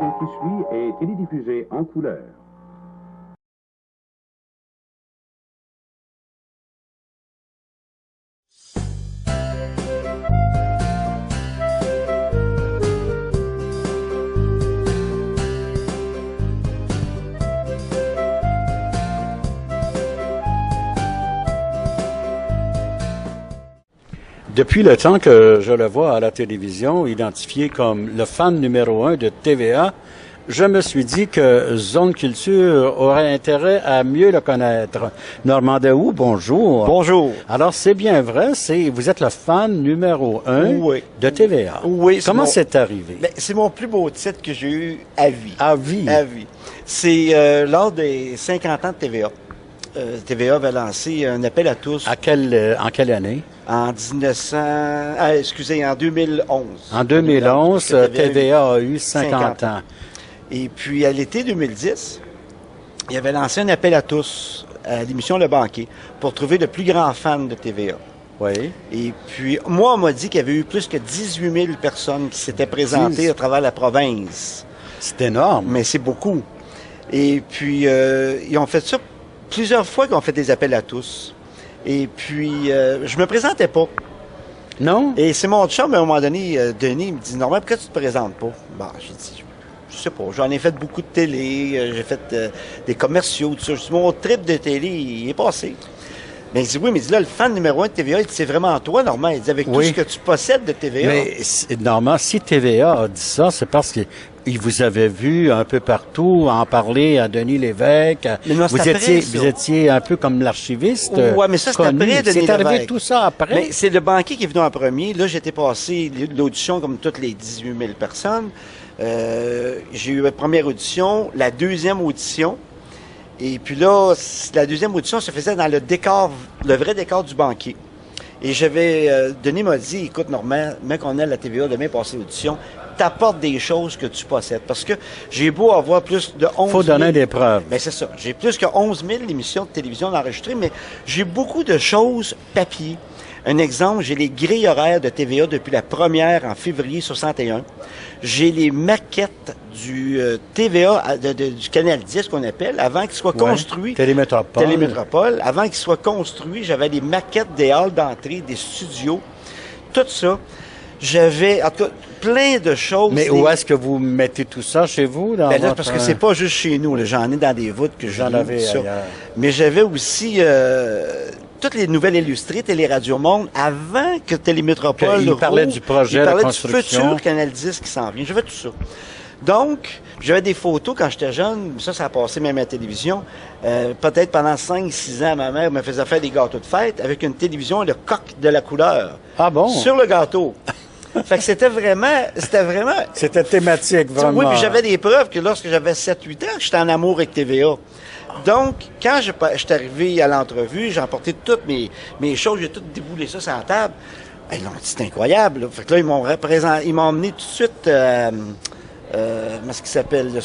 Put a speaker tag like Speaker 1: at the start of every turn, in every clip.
Speaker 1: L'émission qui suit est télédiffusée en couleur.
Speaker 2: Depuis le temps que je le vois à la télévision, identifié comme le fan numéro 1 de TVA, je me suis dit que Zone Culture aurait intérêt à mieux le connaître. Normand Daoust, bonjour.
Speaker 3: Bonjour.
Speaker 2: Alors, c'est bien vrai, vous êtes le fan numéro 1
Speaker 3: Oui.
Speaker 2: de TVA.
Speaker 3: Oui.
Speaker 2: Comment c'est arrivé?
Speaker 3: Ben, c'est mon plus beau titre que j'ai eu à vie.
Speaker 2: À vie?
Speaker 3: À vie. C'est lors des 50 ans de TVA. TVA avait lancé un appel à tous.
Speaker 2: En quelle année?
Speaker 3: En 2011.
Speaker 2: En 2011, TVA a eu 50 ans.
Speaker 3: Et puis, à l'été 2010, il avait lancé un appel à tous à l'émission Le Banquet pour trouver le plus grand fan de TVA.
Speaker 2: Oui.
Speaker 3: Et puis, moi, on m'a dit qu'il y avait eu plus que 18 000 personnes qui s'étaient présentées à travers la province.
Speaker 2: C'est énorme.
Speaker 3: Mais c'est beaucoup. Et puis, ils ont fait ça plusieurs fois qu'ils ont fait des appels à tous. Et puis, je me présentais pas.
Speaker 2: Non?
Speaker 3: Et c'est mon chum, à un moment donné, Denis, il me dit « Normand, pourquoi tu te présentes pas? » Bon, j'ai dit « Je sais pas, j'en ai fait beaucoup de télé, j'ai fait des commerciaux, tout ça. » Je dis « Mon trip de télé, il est passé. » Mais il dit « Oui, mais il dit là, le fan numéro 1 de TVA, il dit, c'est vraiment toi, Normand. » Il dit « Avec tout ce que tu possèdes de TVA. »
Speaker 2: Mais Normand, si TVA a dit ça, c'est parce que il vous avait vu un peu partout en parler à Denis Lévesque.
Speaker 3: Non,
Speaker 2: vous étiez un peu comme l'archiviste.
Speaker 3: Oui, mais ça, c'est après Denis Lévesque.
Speaker 2: C'est arrivé tout ça après.
Speaker 3: Mais c'est le banquier qui est venu en premier. Là, j'étais passé l'audition comme toutes les 18 000 personnes. J'ai eu la première audition, la deuxième audition. Et puis là, la deuxième audition se faisait dans le décor, le vrai décor du banquier. Et Denis m'a dit, écoute, Normand, mec, on est à la TVA demain passer l'audition, t'apportes des choses que tu possèdes. Parce que j'ai beau avoir plus de 11 000...
Speaker 2: Faut donner des preuves.
Speaker 3: Ben c'est ça. J'ai plus que 11 000 émissions de télévision enregistrées, mais j'ai beaucoup de choses papier. Un exemple, j'ai les grilles horaires de TVA depuis la première en février 61. J'ai les maquettes du TVA, du Canal 10 qu'on appelle, avant qu'il soit construit. Télémétropole. Avant qu'il soit construit, j'avais les maquettes des halls d'entrée, des studios, tout ça. J'avais, en tout cas, plein de choses.
Speaker 2: Mais où est-ce que vous mettez tout ça chez vous? Dans votre...
Speaker 3: Parce que c'est pas juste chez nous. J'en ai dans des voûtes que
Speaker 2: j'en avais ailleurs.
Speaker 3: Mais j'avais aussi toutes les nouvelles illustrées, Télé-Radio Monde, avant que Télémétropole...
Speaker 2: Il parlait du projet de construction.
Speaker 3: Il parlait du futur Canal 10 qui s'en vient. J'avais tout ça. Donc, j'avais des photos quand j'étais jeune, ça a passé même à la télévision. Peut-être pendant 5-6 ans, ma mère me faisait faire des gâteaux de fête avec une télévision et le coq de la couleur.
Speaker 2: Ah bon?
Speaker 3: Sur le gâteau. Fait que c'était vraiment...
Speaker 2: C'était thématique, vraiment.
Speaker 3: Oui, puis j'avais des preuves que lorsque j'avais 7-8 ans, j'étais en amour avec TVA. Donc, quand je suis arrivé à l'entrevue, j'ai emporté toutes mes choses, j'ai tout déboulé ça sur la table. Ils l'ont dit, c'est incroyable. Là. Fait que là, ils m'ont emmené tout de suite... comment est-ce qu'il s'appelle, là,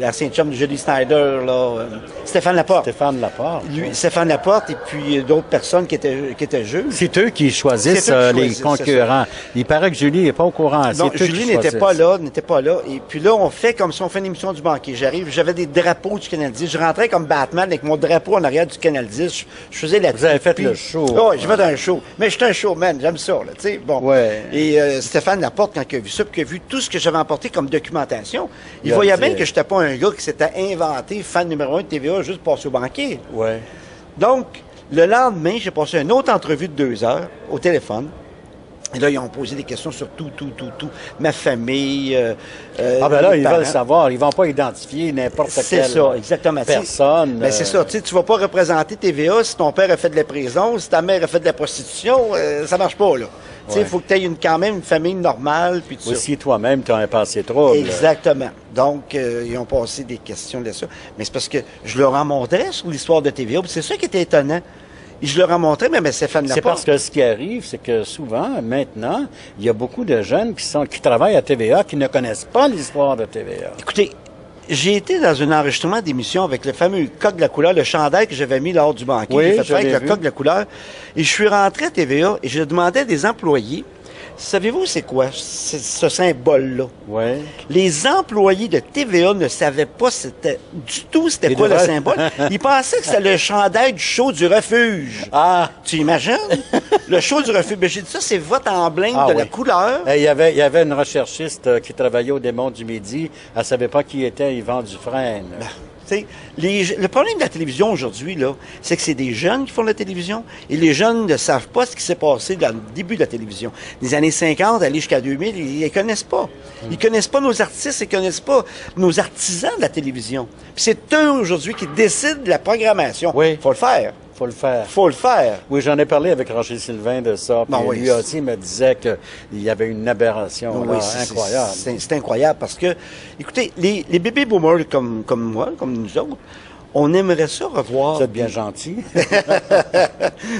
Speaker 3: l'ancien chum de Julie Snyder, là, Stéphane Laporte.
Speaker 2: Stéphane Laporte.
Speaker 3: Stéphane Laporte et puis d'autres personnes qui étaient juges.
Speaker 2: C'est eux qui choisissent les concurrents. Il paraît que Julie n'est pas au courant.
Speaker 3: Non, Julie n'était pas là. Et puis là, on fait comme si on fait une émission du banquier. J'avais des drapeaux du Canal 10. Je rentrais comme Batman avec mon drapeau en arrière du Canal 10. Je faisais la...
Speaker 2: Vous avez fait le show.
Speaker 3: Oui, j'ai fait un show. Mais j'étais un showman, j'aime ça, là, tu sais. Bon.
Speaker 2: Ouais.
Speaker 3: Et Stéphane Laporte, quand il a vu ça, puis qu'il a vu tout ce que j'avais emporté comme documentation, il voyait bien que je n'étais pas un gars qui s'était inventé fan numéro 1 de TVA juste pour passer au banquier.
Speaker 2: Ouais.
Speaker 3: Donc, le lendemain, j'ai passé une autre entrevue de 2 heures au téléphone. Et là, ils ont posé des questions sur tout. Ma famille.
Speaker 2: Ben là, ils veulent savoir. Ils vont pas identifier n'importe quelle
Speaker 3: C'est ça, exactement.
Speaker 2: Personne.
Speaker 3: Mais c'est ça. Tu vas pas représenter TVA si ton père a fait de la prison, si ta mère a fait de la prostitution. Ça marche pas, là. Tu sais, il faut que tu aies quand même une famille normale. Puis tout
Speaker 2: aussi, toi-même, tu as un passé trouble.
Speaker 3: Exactement. Donc, ils ont passé des questions de ça. Mais c'est parce que je leur en montrais sur l'histoire de TVA. C'est ça qui était étonnant. Et je leur ai montré, mais Stéphane Laporte.
Speaker 2: C'est parce que ce qui arrive, c'est que souvent, maintenant, il y a beaucoup de jeunes qui travaillent à TVA qui ne connaissent pas l'histoire de TVA.
Speaker 3: Écoutez, j'ai été dans un enregistrement d'émission avec le fameux coq de la couleur, le chandail que j'avais mis lors du banquier.
Speaker 2: Oui,
Speaker 3: j'ai fait avec le coq de la couleur. Et je suis rentré à TVA et je demandais à des employés Savez-vous c'est quoi ce symbole-là?
Speaker 2: Oui.
Speaker 3: Les employés de TVA ne savaient pas c'était quoi le symbole. Ils pensaient que c'était le chandail du show du refuge.
Speaker 2: Ah!
Speaker 3: Tu imagines? Le show du refuge. Ben, j'ai dit ça, c'est votre emblème de la couleur.
Speaker 2: Il y avait une recherchiste qui travaillait au Démon du Midi. Elle savait pas qui était Yvan Dufresne.
Speaker 3: Le problème de la télévision aujourd'hui, là, c'est que c'est des jeunes qui font de la télévision et les jeunes ne savent pas ce qui s'est passé dans le début de la télévision. Les années 50, aller jusqu'à 2000, ils ne connaissent pas. Ils connaissent pas nos artistes, ils connaissent pas nos artisans de la télévision. Puis c'est eux aujourd'hui qui décident de la programmation.
Speaker 2: Oui.
Speaker 3: Faut le faire.
Speaker 2: Faut le faire.
Speaker 3: Faut le faire.
Speaker 2: Oui, j'en ai parlé avec Roger Sylvain de ça. Puis
Speaker 3: oui,
Speaker 2: lui aussi me disait qu'il y avait une aberration là, incroyable.
Speaker 3: C'est incroyable parce que, écoutez, les bébés boomers comme moi, comme nous autres, on aimerait ça revoir.
Speaker 2: Vous êtes bien gentil.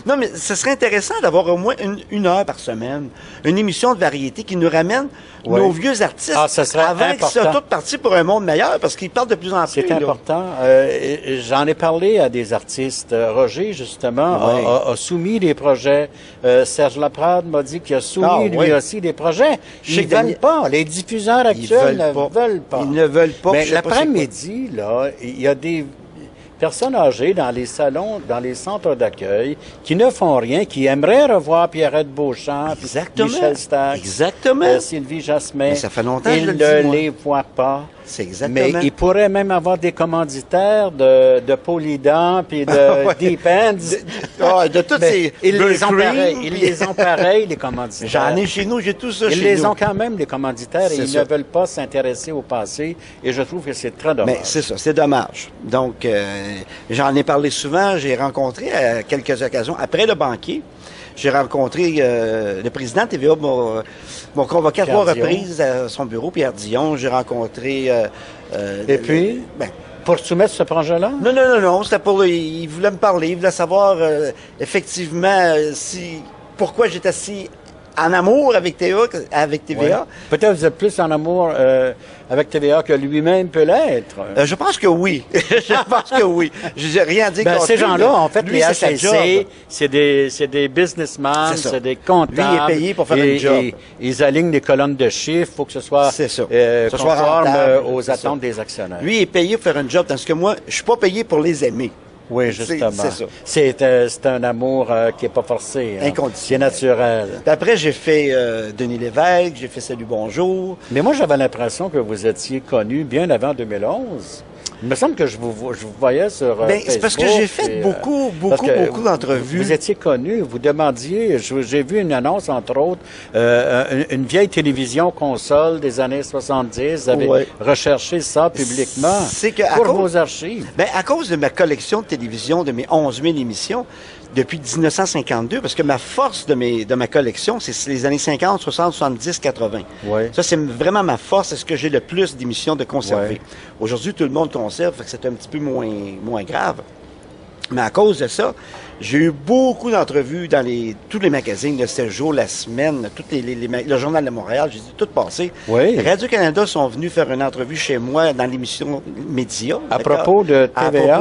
Speaker 3: Non, mais ce serait intéressant d'avoir au moins une heure par semaine, une émission de variété qui nous ramène nos vieux artistes
Speaker 2: ça serait
Speaker 3: avant qu'ils soient tous partis pour un monde meilleur parce qu'ils partent de plus en plus.
Speaker 2: C'est important. J'en ai parlé à des artistes. Roger, justement, a soumis des projets. Serge Laprade m'a dit qu'il a soumis lui aussi des projets. Ils ne veulent pas. Les diffuseurs actuels ne veulent pas.
Speaker 3: Ils ne veulent pas.
Speaker 2: Mais l'après-midi, là, il y a des personnes âgées dans les salons, dans les centres d'accueil, qui ne font rien, qui aimeraient revoir Pierrette Beauchamp, Michel Stax, Sylvie Jasmin.
Speaker 3: Mais ça fait longtemps
Speaker 2: ils
Speaker 3: que je le dis,
Speaker 2: ne les voient pas.
Speaker 3: C'est exactement.
Speaker 2: Mais ils pourraient même avoir des commanditaires de Polydent puis de Deep Ends.
Speaker 3: De toutes ces...
Speaker 2: Ils les ont pareil, les commanditaires.
Speaker 3: J'en ai chez nous, j'ai tout ça chez nous.
Speaker 2: Ils les ont quand même, les commanditaires, et ils ne veulent pas s'intéresser au passé. Et je trouve que c'est très dommage.
Speaker 3: Mais c'est ça, c'est dommage. Donc, j'en ai parlé souvent. J'ai rencontré à quelques occasions, après le banquier, j'ai rencontré le président de TVA, m'a convoqué à 3 reprises à son bureau, Pierre Dion. J'ai rencontré...
Speaker 2: Et puis, pour soumettre ce projet-là?
Speaker 3: Non. C'était pour... Il voulait me parler, il voulait savoir effectivement pourquoi j'étais si en amour avec TVA.
Speaker 2: Ouais. Peut-être vous êtes plus en amour avec TVA que lui-même peut l'être.
Speaker 3: Je pense que oui. Je pense que oui. Je n'ai rien dit contre
Speaker 2: ces gens-là, en fait,
Speaker 3: lui,
Speaker 2: les HCC, c'est des businessmen, c'est des comptables.
Speaker 3: Lui, il est payé pour faire un job.
Speaker 2: Ils alignent des colonnes de chiffres. Il faut que ce soit conforme aux attentes des actionnaires.
Speaker 3: Lui, il est payé pour faire un job, tandis que moi, je suis pas payé pour les aimer.
Speaker 2: Oui, justement.
Speaker 3: C'est ça.
Speaker 2: C'est un amour qui n'est pas forcé.
Speaker 3: Inconditionnel.
Speaker 2: C'est naturel.
Speaker 3: Puis après, j'ai fait Denis Lévesque, j'ai fait Salut Bonjour.
Speaker 2: Mais moi, j'avais l'impression que vous étiez connu bien avant 2011. Il me semble que je vous voyais sur Facebook.
Speaker 3: C'est parce que j'ai fait beaucoup d'entrevues.
Speaker 2: Vous étiez connu, vous demandiez, j'ai vu une annonce, entre autres, une vieille télévision console des années 70. Vous avez recherché ça publiquement pour vos archives.
Speaker 3: À cause de ma collection de télévision, de mes 11 000 émissions, depuis 1952, parce que ma force de ma collection, c'est les années 50, 60, 70, 80.
Speaker 2: Oui.
Speaker 3: Ça, c'est vraiment ma force, c'est ce que j'ai le plus d'émissions de conserver. Aujourd'hui, tout le monde conserve, fait que c'est un petit peu moins grave. Mais à cause de ça, j'ai eu beaucoup d'entrevues dans tous les magazines, le 7 jours, la semaine, le Journal de Montréal, j'ai tout passé.
Speaker 2: Oui.
Speaker 3: Radio-Canada sont venus faire une entrevue chez moi dans l'émission Média.
Speaker 2: À propos de TVA?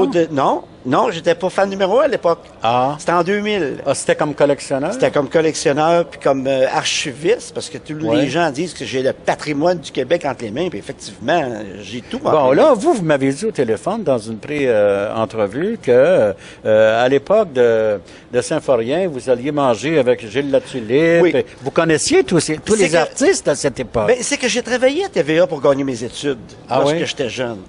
Speaker 3: Non, j'étais pas fan numéro 1 à l'époque.
Speaker 2: Ah.
Speaker 3: C'était en 2000.
Speaker 2: Ah, c'était comme collectionneur?
Speaker 3: C'était comme collectionneur, puis comme archiviste, parce que tous les gens disent que j'ai le patrimoine du Québec entre les mains, puis effectivement, j'ai tout.
Speaker 2: Bon, là, vous m'avez dit au téléphone dans une pré-entrevue que à l'époque de Symphorien, vous alliez manger avec Gilles Latulippe.
Speaker 3: Oui.
Speaker 2: Vous connaissiez tous les artistes à cette époque?
Speaker 3: C'est que j'ai travaillé à TVA pour gagner mes études lorsque j'étais jeune.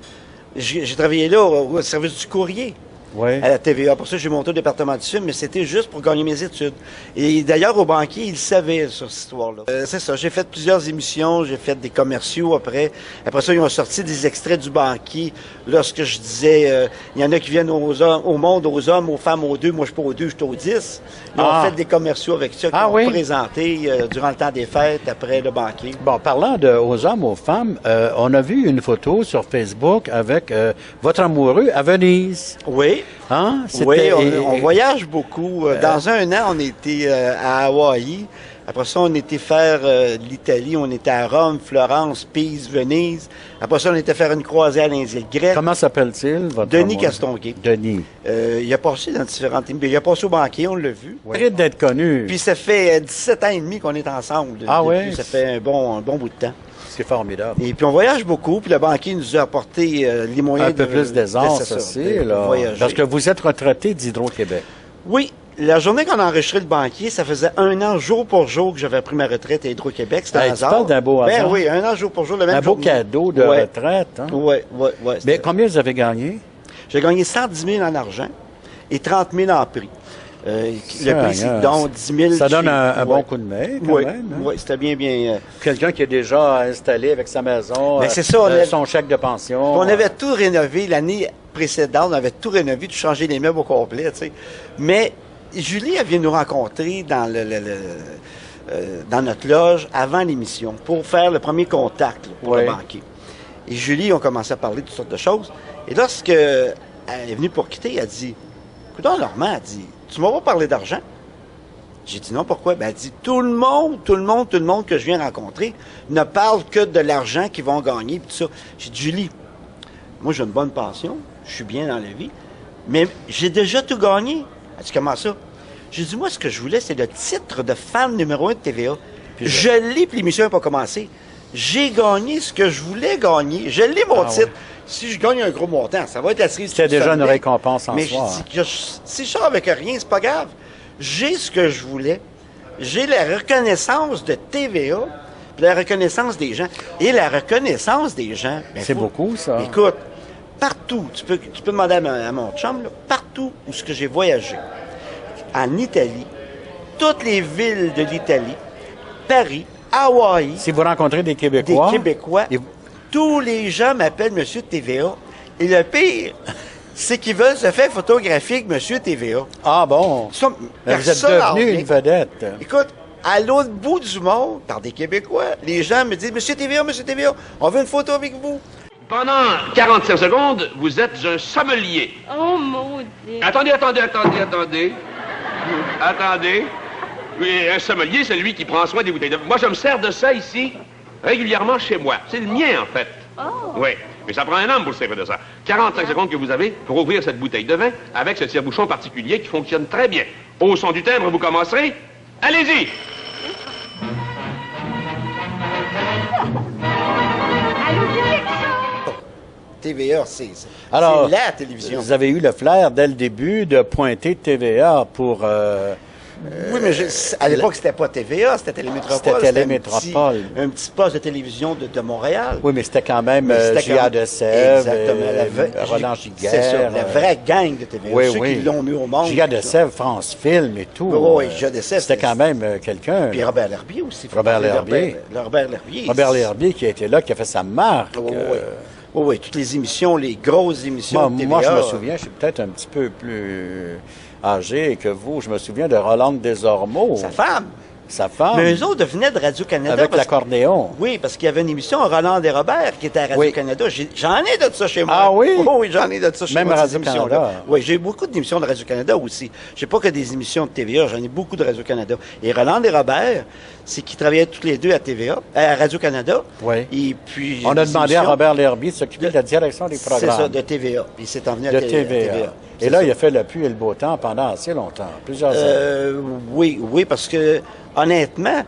Speaker 3: J'ai travaillé là au service du courrier. À la TVA. Pour ça, j'ai monté au département du film, mais c'était juste pour gagner mes études. Et d'ailleurs, au banquier, il savait sur cette histoire-là. C'est ça. J'ai fait plusieurs émissions, j'ai fait des commerciaux après. Après ça, ils ont sorti des extraits du banquier. Lorsque je disais, il y en a qui viennent au monde, aux hommes, aux femmes, aux 2. Moi, je suis pas aux 2, je suis aux 10. Ils ont fait des commerciaux avec ça, qu'ils ont présenté durant le temps des fêtes, après le banquier.
Speaker 2: Bon, parlant aux hommes, aux femmes, on a vu une photo sur Facebook avec votre amoureux à Venise.
Speaker 3: Oui.
Speaker 2: Hein?
Speaker 3: Oui, on voyage beaucoup. Dans un an, on était à Hawaï. Après ça, on était faire l'Italie. On était à Rome, Florence, Pise, Venise. Après ça, on était faire une croisière dans les îles grecques.
Speaker 2: Comment s'appelle-t-il, votre
Speaker 3: Denis
Speaker 2: amoureux?
Speaker 3: Castonguay.
Speaker 2: Denis.
Speaker 3: Il a passé dans différentes émissions. Il a passé au banquier, on l'a vu.
Speaker 2: Mérite d'être connu.
Speaker 3: Puis ça fait 17 ans et demi qu'on est ensemble.
Speaker 2: Ah
Speaker 3: depuis.
Speaker 2: ouais?
Speaker 3: Ça fait un bon bout de temps.
Speaker 2: C'est formidable.
Speaker 3: Et puis on voyage beaucoup, puis le banquier nous a apporté les moyens
Speaker 2: Un peu plus d'aisance
Speaker 3: c'est ça,
Speaker 2: aussi,
Speaker 3: de
Speaker 2: là.
Speaker 3: voyager.
Speaker 2: Parce que vous êtes retraité d'Hydro-Québec.
Speaker 3: Oui, la journée qu'on a enregistré le banquier, ça faisait 1 an jour pour jour que j'avais pris ma retraite à Hydro-Québec. C'était un
Speaker 2: Tu
Speaker 3: hasard.
Speaker 2: parles d'un beau hasard.
Speaker 3: Ben oui, 1 an jour pour jour, le même
Speaker 2: Un beau
Speaker 3: journée.
Speaker 2: cadeau de
Speaker 3: Ouais.
Speaker 2: retraite. Hein?
Speaker 3: Oui.
Speaker 2: Mais combien vous avez gagné?
Speaker 3: J'ai gagné 110 000 en argent et 30 000 en prix. Le prix, c'est donc 10 000.
Speaker 2: Ça donne un bon
Speaker 3: Ouais.
Speaker 2: coup de main, quand
Speaker 3: Oui,
Speaker 2: même. Hein?
Speaker 3: oui, c'était bien.
Speaker 2: Quelqu'un qui est déjà installé avec sa maison,
Speaker 3: Ben, c'est ça, on a-
Speaker 2: son chèque de pension.
Speaker 3: On avait tout rénové l'année précédente, on avait tout rénové, tout changé les meubles au complet, tu sais. Mais Julie, elle vient nous rencontrer dans dans notre loge avant l'émission pour faire le premier contact là, pour
Speaker 2: Ouais.
Speaker 3: le banquier. Et Julie, on commençait à parler de toutes sortes de choses. Et lorsque elle est venue pour quitter, elle dit, écoute, Normand, elle dit, tu m'as pas parlé d'argent? J'ai dit non, pourquoi? Ben, elle dit, tout le monde que je viens rencontrer ne parle que de l'argent qu'ils vont gagner, puis tout ça. J'ai dit, Julie, moi, j'ai une bonne pension, je suis bien dans la vie, mais j'ai déjà tout gagné. Elle dit, comment ça? J'ai dit, moi, ce que je voulais, c'est le titre de fan numéro 1 de TVA. Je l'ai, puis l'émission n'a pas commencé. J'ai gagné ce que je voulais gagner. Je l'ai, mon titre.
Speaker 2: ouais.
Speaker 3: Si je gagne un gros montant, ça va être la cerise
Speaker 2: C'était
Speaker 3: du
Speaker 2: déjà une
Speaker 3: Sunday.
Speaker 2: récompense en
Speaker 3: Mais
Speaker 2: soi.
Speaker 3: je dis, si je sors avec rien, c'est pas grave. J'ai ce que je voulais. J'ai la reconnaissance de TVA, puis la reconnaissance des gens. Et la reconnaissance des gens... ben,
Speaker 2: C'est beaucoup, ça.
Speaker 3: Écoute, partout, tu peux demander à mon chum, là, partout où ce que j'ai voyagé, en Italie, toutes les villes de l'Italie, Paris, Hawaï,
Speaker 2: Si vous rencontrez des
Speaker 3: des
Speaker 2: Québécois...
Speaker 3: Québécois,
Speaker 2: et-
Speaker 3: tous les gens m'appellent Monsieur TVA. Et le pire, c'est qu'ils veulent se faire photographier avec Monsieur TVA.
Speaker 2: Ah bon?
Speaker 3: Ça,
Speaker 2: Ben, vous êtes
Speaker 3: personne en
Speaker 2: devenu
Speaker 3: revient.
Speaker 2: une vedette.
Speaker 3: Écoute, à l'autre bout du monde, par des Québécois, les gens me disent Monsieur TVA, on veut une photo avec vous.
Speaker 4: Pendant 45 secondes, vous êtes un sommelier.
Speaker 5: Oh, maudit.
Speaker 4: Attendez. Attendez. Oui, un sommelier, c'est lui qui prend soin des bouteilles de vin. Moi, je me sers de ça ici, régulièrement chez moi. C'est le mien, en fait.
Speaker 5: Oh.
Speaker 4: Oui, mais ça prend un homme pour se servir de ça. 45 secondes que vous avez pour ouvrir cette bouteille de vin avec ce tire-bouchon particulier qui fonctionne très bien. Au son du timbre, vous commencerez. Allez-y.
Speaker 5: Allô, direction!
Speaker 3: TVA, c'est
Speaker 2: Alors,
Speaker 3: la télévision.
Speaker 2: vous avez eu le flair, dès le début, de pointer TVA pour...
Speaker 3: Oui, mais à l'époque, c'était pas TVA, c'était Télémétropole.
Speaker 2: C'était Télémétropole.
Speaker 3: Un petit poste de télévision de Montréal.
Speaker 2: Oui, mais c'était quand même
Speaker 3: Mais c'était
Speaker 2: J.A.
Speaker 3: comme-
Speaker 2: de Sèvres,
Speaker 3: Exactement.
Speaker 2: Roland
Speaker 3: C'est ça,
Speaker 2: Giguère.
Speaker 3: la vraie gang de TVA.
Speaker 2: Oui,
Speaker 3: ceux
Speaker 2: oui.
Speaker 3: qui l'ont mis au monde.
Speaker 2: J.A. de Sèvres, France Film et tout.
Speaker 3: Oui, J.A. de Sèvres,
Speaker 2: C'était quand même quelqu'un.
Speaker 3: Puis Robert L'Herbier aussi. faut
Speaker 2: Robert
Speaker 3: parler de
Speaker 2: L'Herbier.
Speaker 3: Robert L'Herbier.
Speaker 2: Robert L'Herbier qui a été là, qui a fait sa marque.
Speaker 3: Oui, oui, toutes les émissions, les grosses émissions de TVA.
Speaker 2: Moi, je me souviens, je suis peut-être un petit peu plus âgé que vous. Je me souviens de Rolande Desormeaux.
Speaker 3: Sa femme.
Speaker 2: Sa femme.
Speaker 3: Mais eux autres venaient de Radio-Canada.
Speaker 2: Avec
Speaker 3: parce-
Speaker 2: l'accordéon.
Speaker 3: Oui, parce qu'il y avait une émission, Roland et Robert, qui était à Radio-Canada. J'en ai de ça chez moi.
Speaker 2: Ah oui?
Speaker 3: Oui, j'en ai de ça chez
Speaker 2: Même
Speaker 3: moi. ces
Speaker 2: Radio-Canada.
Speaker 3: émissions-là. Oui, j'ai beaucoup d'émissions de Radio-Canada aussi. J'ai pas que des émissions de TVA, j'en ai beaucoup de Radio-Canada. Et Roland et Robert, c'est qu'ils travaillaient tous les deux à TVA, à Radio-Canada.
Speaker 2: Oui.
Speaker 3: Et puis...
Speaker 2: On a
Speaker 3: des
Speaker 2: demandé à
Speaker 3: émissions-
Speaker 2: Robert L'Herbier de s'occuper de la direction des programmes.
Speaker 3: C'est ça, de TVA. Puis il s'est envenu à
Speaker 2: de
Speaker 3: TVA.
Speaker 2: TVA.
Speaker 3: C'est
Speaker 2: Et là,
Speaker 3: ça.
Speaker 2: il a fait le pluie et le beau temps pendant assez longtemps, plusieurs années.
Speaker 3: Oui, parce que, honnêtement,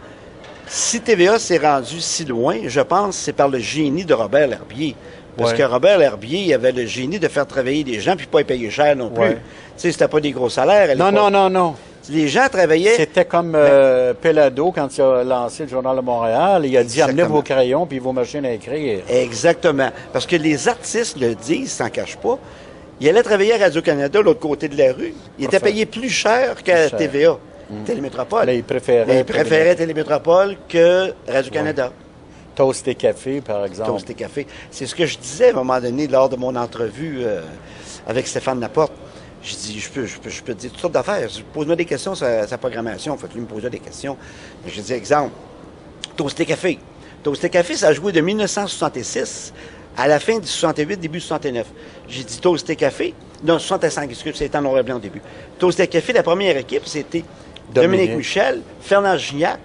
Speaker 3: si TVA s'est rendu si loin, je pense que c'est par le génie de Robert L'Herbier. Parce
Speaker 2: Ouais.
Speaker 3: que Robert L'Herbier, il avait le génie de faire travailler des gens puis pas les payer cher non plus.
Speaker 2: Ouais.
Speaker 3: Tu sais, c'était pas des gros salaires à
Speaker 2: Non,
Speaker 3: l'époque.
Speaker 2: non.
Speaker 3: Les gens travaillaient...
Speaker 2: C'était comme Pellado quand il a lancé le Journal de Montréal. Il a dit amenez
Speaker 3: Exactement.
Speaker 2: vos crayons puis vos machines à écrire.
Speaker 3: Exactement. Parce que les artistes le disent, s'en cachent pas. Il allait travailler à Radio-Canada, de l'autre côté de la rue. Il était
Speaker 2: ça.
Speaker 3: payé plus cher qu'à
Speaker 2: Plus cher.
Speaker 3: TVA, Télémétropole.
Speaker 2: Mais il préférait
Speaker 3: Mais il préférait Télémétropole que Radio-Canada.
Speaker 2: Toast et café, par exemple.
Speaker 3: Toast et café. C'est ce que je disais à un moment donné lors de mon entrevue avec Stéphane Laporte. Je dis, je peux te dire toutes sortes d'affaires. Pose-moi des questions sur sa programmation. Faut que lui me pose des questions. Mais je dis, exemple, Toast et café. Toast et café, ça a joué de 1966 à la fin du 68, début du 69. J'ai dit Toast et café. Non, 65, excusez, c'était en noir et blanc au début. Toast et café, la première équipe, c'était Dominique Michel, Fernand Gignac,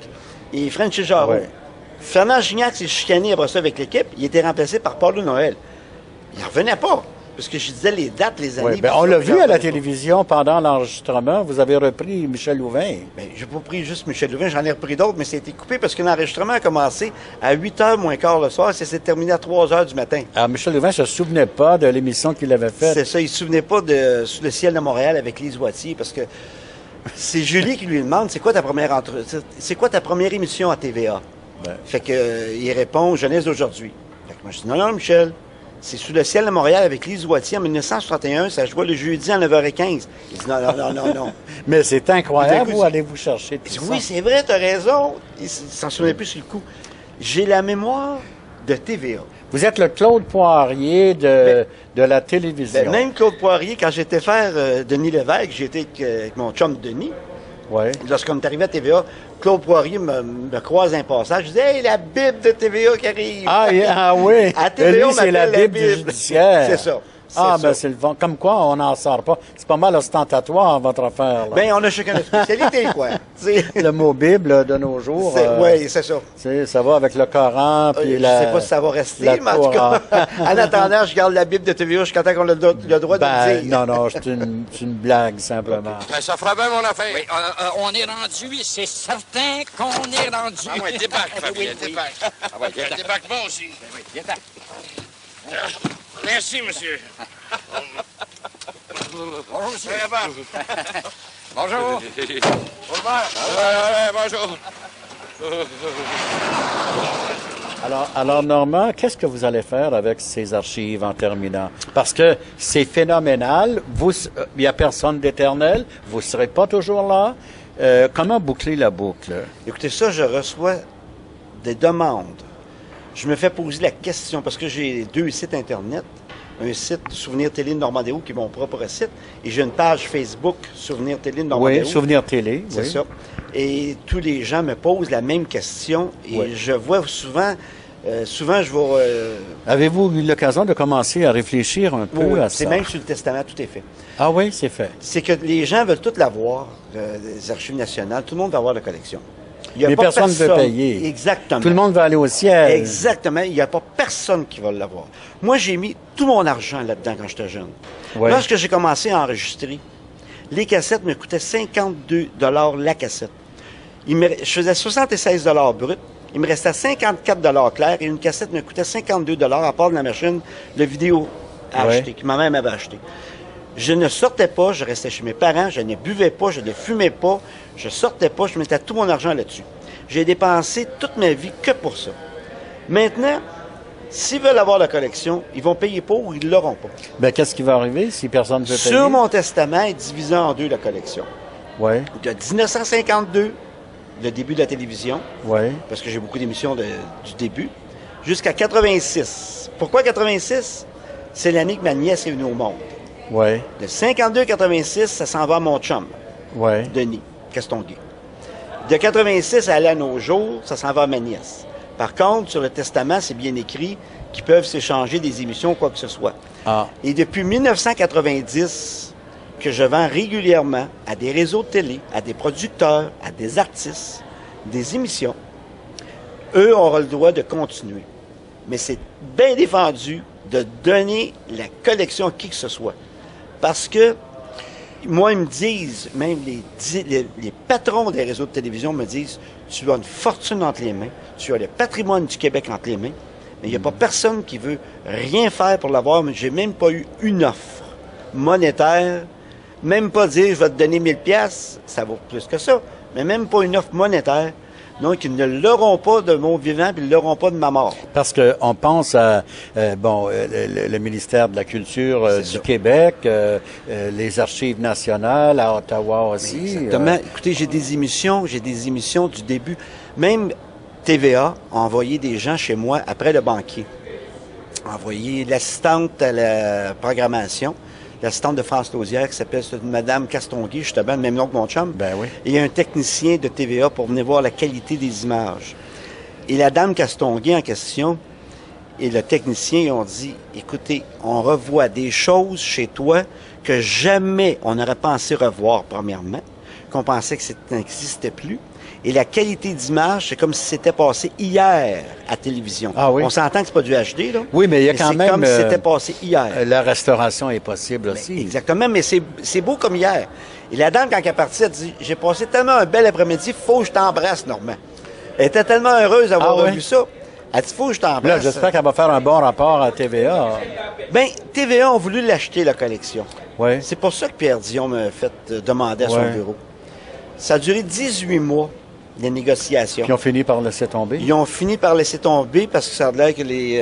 Speaker 3: et Frenchy Jarreau.
Speaker 2: Ouais.
Speaker 3: Fernand Gignac s'est chicané après ça avec l'équipe. Il était remplacé par Paulo Noël. Il n'en revenait pas. Parce que je disais les dates, les années.
Speaker 2: Oui, ben, on l'a vu à la télévision pendant l'enregistrement. Vous avez repris Michel Louvain.
Speaker 3: Ben, j'ai pas pris juste Michel Louvain, j'en ai repris d'autres, mais ça a été coupé parce que l'enregistrement a commencé à 8h moins quart le soir et ça s'est terminé à 3h du matin.
Speaker 2: Alors, Michel Louvain ne se souvenait pas de l'émission qu'il avait faite.
Speaker 3: C'est ça, il se souvenait pas de Sous le ciel de Montréal avec Lise Wattier parce que c'est Julie qui lui demande c'est quoi ta première émission à TVA?
Speaker 2: Ben.
Speaker 3: Fait que il répond Jeunesse d'aujourd'hui. Fait que moi je dis non, Michel. C'est Sous le ciel de Montréal avec Lise Wattier en 1961. Ça jouait le jeudi à 9h15. Il dit non.
Speaker 2: Mais c'est incroyable,
Speaker 3: Tout à coup,
Speaker 2: vous allez vous chercher tout
Speaker 3: Il dit,
Speaker 2: ça.
Speaker 3: oui, c'est vrai, t'as raison. Il s'en souvenait plus sur le coup. J'ai la mémoire de TVA.
Speaker 2: Vous êtes le Claude Poirier de la télévision.
Speaker 3: Ben, même Claude Poirier, quand j'étais faire Denis Lévesque, j'étais avec mon chum Denis.
Speaker 2: Ouais.
Speaker 3: Lorsqu'on est arrivé à TVA, Claude Poirier me croise un passage. Je dis, hey, la Bible de TVA qui arrive.
Speaker 2: Ah oui.
Speaker 3: À
Speaker 2: Et
Speaker 3: TVA,
Speaker 2: lui,
Speaker 3: on
Speaker 2: c'est la
Speaker 3: m'appelle
Speaker 2: Bible judiciaire.
Speaker 3: C'est ça.
Speaker 2: Ah,
Speaker 3: ça.
Speaker 2: ben c'est le vent. Comme quoi, on n'en sort pas. C'est pas mal ostentatoire, votre affaire. Là.
Speaker 3: Ben, on a chacun notre spécialité, quoi. T'sais.
Speaker 2: Le mot Bible là, de nos jours.
Speaker 3: Oui, c'est ça.
Speaker 2: Ça va avec le Coran. Puis
Speaker 3: Je sais pas si ça va rester,
Speaker 2: la
Speaker 3: mais en tout cas, en attendant, je garde la Bible de TVA jusqu'à temps qu'on a le droit de le dire.
Speaker 2: Non, c'est une blague, simplement.
Speaker 6: Ben, ça fera bien mon affaire.
Speaker 7: Oui, on est rendu, c'est certain qu'on est rendu.
Speaker 6: Ah ouais, débarque, Fabien, débarque. Ah ouais, débarque moi aussi.
Speaker 7: Oui, débarque.
Speaker 6: Merci, monsieur.
Speaker 7: Bonjour, monsieur.
Speaker 6: Bonjour. Bonjour.
Speaker 2: Alors, Normand, qu'est-ce que vous allez faire avec ces archives en terminant? Parce que c'est phénoménal. Il n'y a personne d'éternel. Vous ne serez pas toujours là. Comment boucler la boucle?
Speaker 3: Écoutez, ça, je reçois des demandes. Je me fais poser la question, parce que j'ai 2 sites Internet. Un site Souvenir Télé de Normandie-Haut, qui est mon propre site, et j'ai une page Facebook Souvenir Télé de Normandie-Haut.
Speaker 2: Oui, Souvenir Télé.
Speaker 3: C'est
Speaker 2: oui.
Speaker 3: ça. Et tous les gens me posent la même question, et
Speaker 2: Oui.
Speaker 3: je vois souvent je vais...
Speaker 2: Avez-vous eu l'occasion de commencer à réfléchir un peu à ça?
Speaker 3: c'est même sur le testament, tout est fait.
Speaker 2: Ah oui, c'est fait.
Speaker 3: C'est que les gens veulent tout l'avoir, les archives nationales, tout le monde va avoir la collection. Il y a
Speaker 2: Mais
Speaker 3: pas
Speaker 2: personne ne veut payer.
Speaker 3: Exactement.
Speaker 2: Tout le monde va aller au ciel.
Speaker 3: Exactement. Il n'y a pas personne qui va l'avoir. Moi, j'ai mis tout mon argent là-dedans quand j'étais jeune.
Speaker 2: Ouais.
Speaker 3: Lorsque j'ai commencé à enregistrer, les cassettes me coûtaient 52 la cassette. Je faisais 76 brut. Il me restait 54 clair et une cassette me coûtait 52 à part de la machine de vidéo à
Speaker 2: Ouais.
Speaker 3: acheter, que ma mère m'avait acheté. Je ne sortais pas, je restais chez mes parents, je ne buvais pas, je ne fumais pas, je sortais pas, je mettais tout mon argent là-dessus. J'ai dépensé toute ma vie que pour ça. Maintenant, s'ils veulent avoir la collection, ils vont payer pour ou ils ne l'auront pas.
Speaker 2: Ben, qu'est-ce qui va arriver si personne ne veut payer?
Speaker 3: Sur mon testament est divisé en 2 la collection.
Speaker 2: Oui,
Speaker 3: De 1952, le début de la télévision,
Speaker 2: oui.
Speaker 3: parce que j'ai beaucoup d'émissions du début, jusqu'à 86. Pourquoi 86? C'est l'année que ma nièce est venue au monde.
Speaker 2: Oui,
Speaker 3: De 52 à 86, ça s'en va à mon chum,
Speaker 2: oui.
Speaker 3: Denis Castonguay. De 86 à aller à nos jours, ça s'en va à ma nièce. Par contre, sur le testament, c'est bien écrit qu'ils peuvent s'échanger des émissions, quoi que ce soit.
Speaker 2: Ah,
Speaker 3: Et depuis 1990, que je vends régulièrement à des réseaux de télé, à des producteurs, à des artistes, des émissions, eux auront le droit de continuer. Mais c'est bien défendu de donner la collection à qui que ce soit. Parce que, moi, ils me disent, même les patrons des réseaux de télévision me disent, tu as une fortune entre les mains, tu as le patrimoine du Québec entre les mains, mais il n'y a pas personne qui veut rien faire pour l'avoir. Mais j'ai même pas eu une offre monétaire, même pas dire, je vais te donner 1000 pièces, ça vaut plus que ça, mais même pas une offre monétaire. Donc, ils ne l'auront pas de mon vivant, puis ils ne l'auront pas de ma mort.
Speaker 2: parce qu'on pense à le ministère de la Culture
Speaker 3: C'est
Speaker 2: du
Speaker 3: ça.
Speaker 2: Québec, les archives nationales à Ottawa aussi.
Speaker 3: Exactement. Écoutez, j'ai des émissions du début. Même TVA a envoyé des gens chez moi après le banquier. A envoyé l'assistante à la programmation, l'assistante de France Lausière qui s'appelle Madame Castonguay, justement, le même nom que mon chum.
Speaker 2: Ben oui.
Speaker 3: Et un technicien de TVA pour venir voir la qualité des images. Et la dame Castonguay en question et le technicien ont dit, écoutez, on revoit des choses chez toi que jamais on n'aurait pensé revoir, premièrement, qu'on pensait que ça n'existait plus. Et la qualité d'image, c'est comme si c'était passé hier à télévision.
Speaker 2: Ah oui?
Speaker 3: On s'entend que c'est pas du HD, là.
Speaker 2: Oui, mais il y a quand même...
Speaker 3: C'est comme si c'était passé hier.
Speaker 2: La restauration est possible aussi.
Speaker 3: Exactement, mais c'est beau comme hier. Et la dame, quand elle est partie, elle dit, j'ai passé tellement un bel après-midi, faut que je t'embrasse, Normand. Elle était tellement heureuse d'avoir revu ça. Elle dit, faut que je t'embrasse.
Speaker 2: Là, j'espère qu'elle va faire un bon rapport à TVA.
Speaker 3: Bien, TVA ont voulu l'acheter, la collection.
Speaker 2: Oui.
Speaker 3: C'est pour ça que Pierre Dion m'a fait demander à son bureau. Ça a duré 18 mois, les négociations.
Speaker 2: Puis ils ont fini par laisser tomber.
Speaker 3: Ils ont fini par laisser tomber parce que ça a l'air que les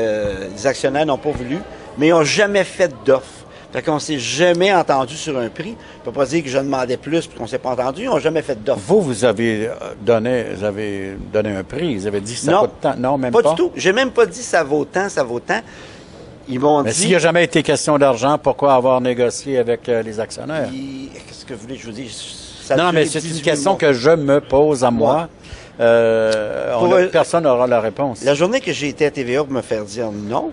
Speaker 3: actionnaires n'ont pas voulu, mais ils n'ont jamais fait d'offre. Fait qu'on s'est jamais entendu sur un prix. Je ne peux pas dire que je demandais plus puis qu'on s'est pas entendu. Ils n'ont jamais fait d'offre.
Speaker 2: Vous avez donné un prix. Vous avez dit ça coûte tant. Non, même pas.
Speaker 3: Pas du tout. J'ai même pas dit ça vaut tant, ça vaut tant. Ils m'ont dit...
Speaker 2: Mais s'il n'y a jamais été question d'argent, pourquoi avoir négocié avec les actionnaires?
Speaker 3: Qu'est-ce que vous voulez que je vous dise?
Speaker 2: Non, mais c'est une question que je me pose à moi. Personne n'aura la réponse.
Speaker 3: La journée que j'ai été à TVA pour me faire dire non,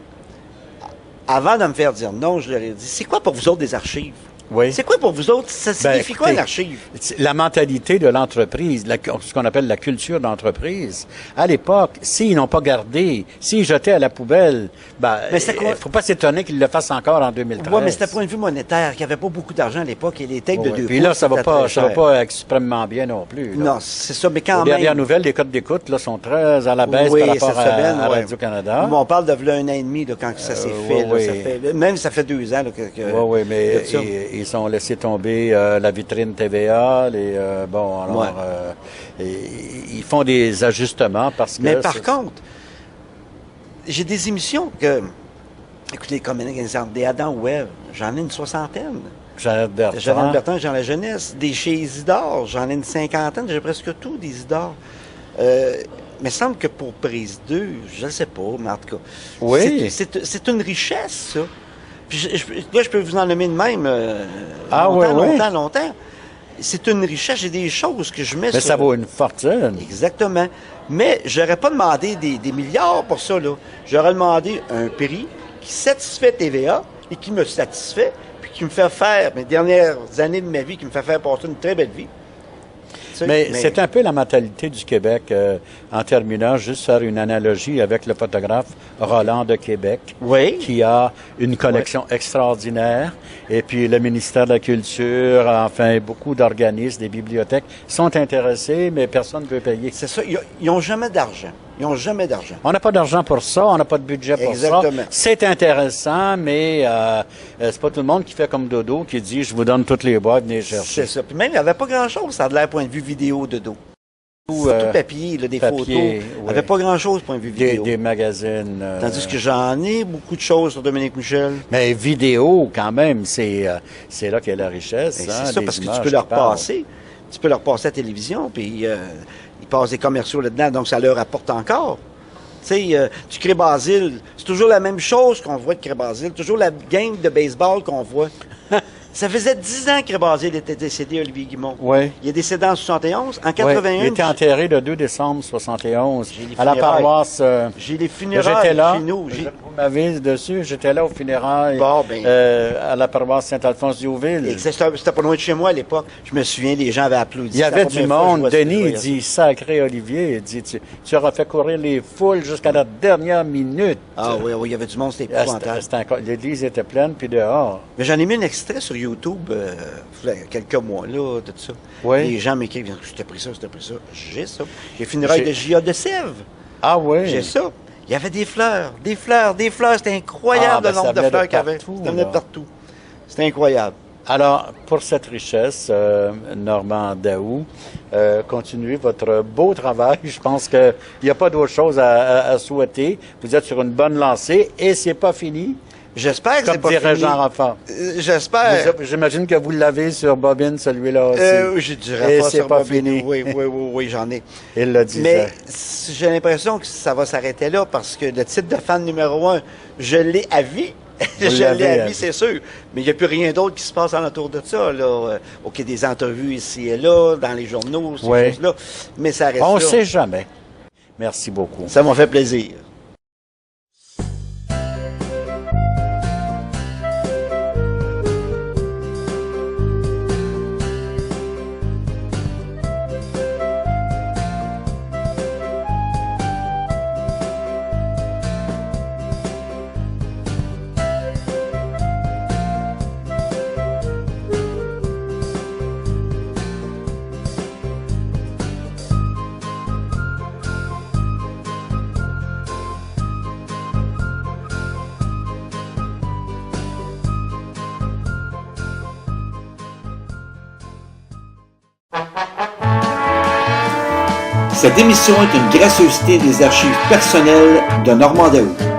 Speaker 3: avant de me faire dire non, je leur ai dit, c'est quoi pour vous autres des archives?
Speaker 2: Oui.
Speaker 3: C'est quoi pour vous autres? Ça signifie quoi, une archive?
Speaker 2: La mentalité de l'entreprise, ce qu'on appelle la culture d'entreprise. À l'époque, s'ils n'ont pas gardé, s'ils jetaient à la poubelle, il ne faut pas s'étonner qu'ils le fassent encore en 2013.
Speaker 3: Oui, mais c'était point de vue monétaire, qu'il n'y avait pas beaucoup d'argent à l'époque, et les têtes de 2 pouces.
Speaker 2: Puis là, ça va pas extrêmement bien non plus. Là.
Speaker 3: Non, c'est ça, mais quand même...
Speaker 2: Les dernières nouvelles, les codes d'écoute là, sont très à la baisse par rapport à Radio-Canada.
Speaker 3: On parle de un an et demi là, quand ça s'est fait, là, ça fait. Même ça fait 2 ans là, que
Speaker 2: oui, mais ils sont laissés tomber la vitrine TVA. Ils font des ajustements parce que...
Speaker 3: Mais par contre, j'ai des émissions que... Écoutez, comme un exemple, des Adam Webb, j'en ai une 60aine.
Speaker 2: Jeannette
Speaker 3: Bertrand, j'en ai la jeunesse. Des chez Isidore, j'en ai une 50aine. J'ai presque tout d'Isidore. Mais il me semble que pour Prise 2, je ne sais pas, mais en tout cas...
Speaker 2: Oui.
Speaker 3: C'est une richesse, ça. Puis là, je peux vous en nommer de même longtemps. C'est une richesse. J'ai des choses que je mets
Speaker 2: Mais ça vaut une fortune.
Speaker 3: Exactement. Mais j'aurais pas demandé des milliards pour ça, là. J'aurais demandé un prix qui satisfait TVA et qui me satisfait, puis qui me fait faire, mes dernières années de ma vie, qui me fait faire passer une très belle vie.
Speaker 2: Mais c'est un peu la mentalité du Québec. En terminant, juste faire une analogie avec le photographe Roland de Québec, qui a une collection extraordinaire. Et puis le ministère de la Culture, enfin beaucoup d'organismes, des bibliothèques sont intéressés, mais personne ne veut payer.
Speaker 3: C'est ça. Ils n'ont jamais d'argent. Ils n'ont jamais d'argent.
Speaker 2: On n'a pas d'argent pour ça, on n'a pas de budget pour ça. C'est intéressant, mais c'est pas tout le monde qui fait comme Dodo, qui dit « je vous donne toutes les boîtes, venez chercher ».
Speaker 3: C'est ça. Puis même, il n'y avait pas grand-chose, ça a de l'air point de vue vidéo, Dodo. Tout papier, là, des photos. Il n'y avait pas grand-chose point de vue vidéo.
Speaker 2: Des magazines.
Speaker 3: Tandis que j'en ai beaucoup de choses sur Dominique Michel.
Speaker 2: Mais vidéo, quand même, c'est là qu'est la richesse.
Speaker 3: C'est ça, parce que tu peux leur passer. Tu peux leur passer à la télévision, puis... ils passent des commerciaux là-dedans, donc ça leur apporte encore. Tu sais, tu crées Basile, c'est toujours la même chose qu'on voit de Cré Basile, toujours la game de baseball qu'on voit. Ça faisait 10 ans que Cré Basile était décédé, Olivier Guimond.
Speaker 2: Oui.
Speaker 3: Il est décédé en 71. En 81...
Speaker 2: Il était enterré le 2 décembre 71 à la paroisse...
Speaker 3: J'ai les funérailles
Speaker 2: là,
Speaker 3: chez nous.
Speaker 2: Vous m'avez dessus, j'étais là aux funérailles à la paroisse Saint-Alphonse-Diouville.
Speaker 3: C'était pas loin de chez moi à l'époque. Je me souviens, les gens avaient applaudi.
Speaker 2: Il y avait du monde. Denis dit, sacré Olivier, il dit, tu auras fait courir les foules jusqu'à la dernière minute.
Speaker 3: Ah oui, il y avait du monde, c'était épouvantable.
Speaker 2: L'église était pleine, puis dehors.
Speaker 3: Mais j'en ai mis un extrait sur YouTube, il y a quelques mois, là, tout ça.
Speaker 2: Oui.
Speaker 3: Les gens m'écrivent, je t'ai pris ça. J'ai ça. J'ai funérailles de J.A. de Sèvres.
Speaker 2: Ah oui?
Speaker 3: J'ai ça. Il y avait des fleurs. C'était incroyable le nombre de fleurs qu'il y avait. Ça venait de partout. C'était incroyable.
Speaker 2: Alors, pour cette richesse, Normand Daou, continuez votre beau travail. Je pense qu'il n'y a pas d'autre chose à souhaiter. Vous êtes sur une bonne lancée et c'est pas fini.
Speaker 3: J'espère que c'est pas
Speaker 2: fini. Comme dirait Jean Raffat.
Speaker 3: J'espère.
Speaker 2: J'imagine que vous l'avez sur bobine, celui-là aussi.
Speaker 3: J'ai du Raffat
Speaker 2: sur
Speaker 3: pas
Speaker 2: bobine.
Speaker 3: Fini. Oui, j'en ai.
Speaker 2: Il l'a dit.
Speaker 3: Mais j'ai l'impression que ça va s'arrêter là parce que le titre de fan numéro 1, je l'ai à vie. Je l'ai à vie, c'est sûr. Mais il n'y a plus rien d'autre qui se passe autour de ça. Là. OK, des entrevues ici et là, dans les journaux, ces choses-là. Mais ça reste
Speaker 2: On
Speaker 3: ne
Speaker 2: sait jamais. Merci beaucoup.
Speaker 3: Ça m'a fait plaisir.
Speaker 8: Cette émission est une gracieuseté des archives personnelles de Normand Daou.